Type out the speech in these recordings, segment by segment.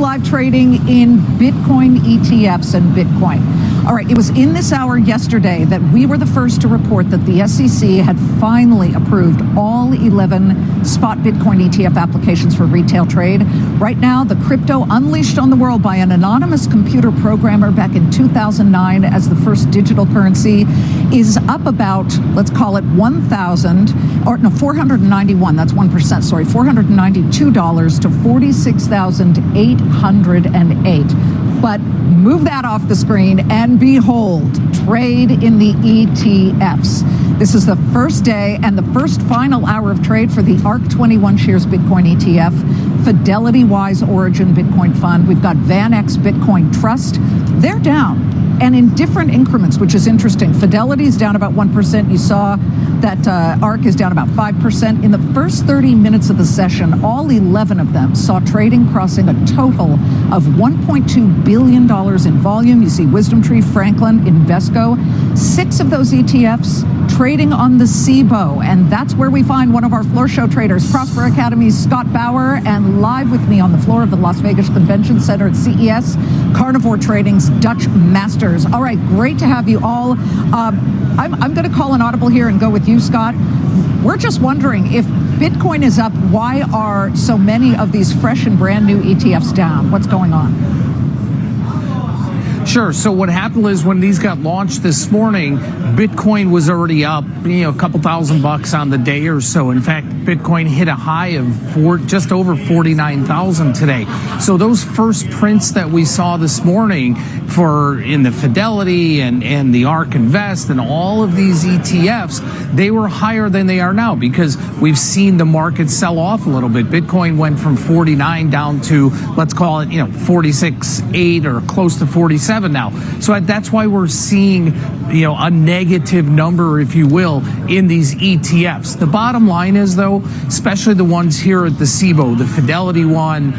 live trading in Bitcoin ETFs and Bitcoin. All right, it was in this hour yesterday that we were the first to report that the SEC had finally approved all 11 spot Bitcoin ETF applications for retail trade. Right now, the crypto unleashed on the world by an anonymous computer programmer back in 2009 as the first digital currency is up about, let's call it 491, that's 1%, sorry, $492 to 46,808. But move that off the screen and behold, trade in the ETFs. This is the first day and the first final hour of trade for the ARC21 shares Bitcoin ETF, Fidelity Wise Origin Bitcoin Fund. We've got VanEck Bitcoin Trust. They're down and in different increments, which is interesting. Fidelity is down about 1%. You saw that ARC is down about 5%. In the first 30 minutes of the session, all 11 of them saw trading crossing a total of $1.2 billion in volume. You see Wisdom Tree, Franklin, Invesco. 6 of those ETFs trading on the SIBO, and that's where we find one of our floor show traders, Prosper Academy's Scott Bauer, and live with me on the floor of the Las Vegas Convention Center at CES, Carnivore Trading's Dutch Masters. All right, great to have you all. I'm going to call an audible here and go with you, Scott. We're just wondering, if Bitcoin is up, why are so many of these fresh and brand new ETFs down? What's going on? Sure. So what happened is when these got launched this morning, Bitcoin was already up, a couple $1,000 on the day or so. In fact, Bitcoin hit a high of just over 49,000 today. So those first prints that we saw this morning in the Fidelity and the ARK Invest and all of these ETFs, they were higher than they are now because we've seen the market sell off a little bit. Bitcoin went from 49 down to, let's call it, 46.8 or close to 47 now. So that's why we're seeing, a negative number, if you will, in these ETFs. The bottom line is, though, especially the ones here at the SIBO, the Fidelity one,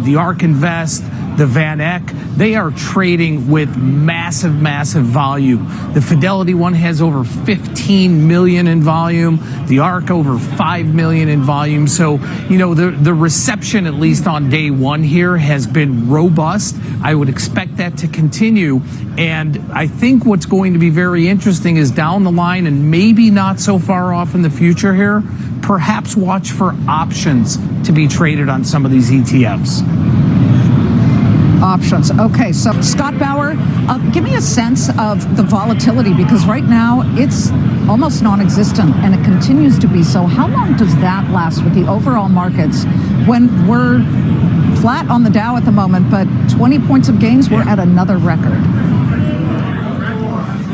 the ARK Invest, the VanEck, they are trading with massive volume. The Fidelity one has over 15 million in volume. The ARK over 5 million in volume. So, the reception, at least on day one here, has been robust. I would expect that to continue. And I think what's going to be very interesting is down the line, and maybe not so far off in the future here, perhaps watch for options to be traded on some of these ETFs. Options. Okay, so Scott Bauer, give me a sense of the volatility, because right now it's almost non-existent and it continues to be so. How long does that last with the overall markets when we're flat on the Dow at the moment, but 20 points of gains, we're at another record?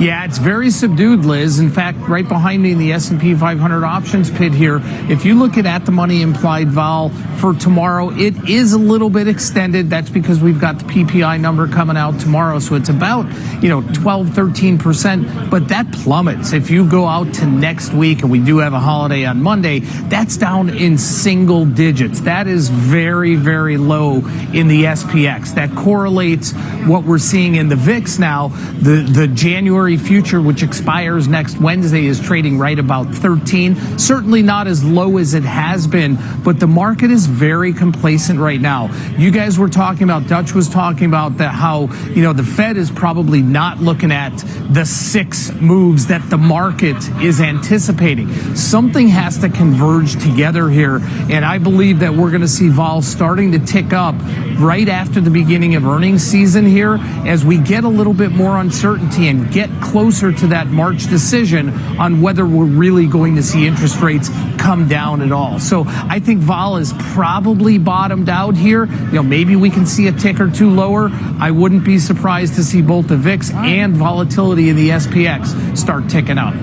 Yeah, it's very subdued, Liz. In fact, right behind me in the S&P 500 options pit here, if you look at the money implied vol for tomorrow, it is a little bit extended. That's because we've got the PPI number coming out tomorrow. So it's about, 13%, but that plummets. If you go out to next week, and we do have a holiday on Monday, that's down in single digits. That is very low in the SPX. That correlates what we're seeing in the VIX now. The January future, which expires next Wednesday, is trading right about 13. Certainly not as low as it has been, but the market is very complacent right now. You guys were talking about, Dutch was talking about that, how, the Fed is probably not looking at the 6 moves that the market is anticipating. Something has to converge together here, and I believe that we're going to see vol starting to tick up right after the beginning of earnings season here, as we get a little bit more uncertainty and get closer to that March decision on whether we're really going to see interest rates come down at all. So I think vol is probably bottomed out here. Maybe we can see a tick or two lower. I wouldn't be surprised to see both the VIX and volatility in the SPX start ticking up.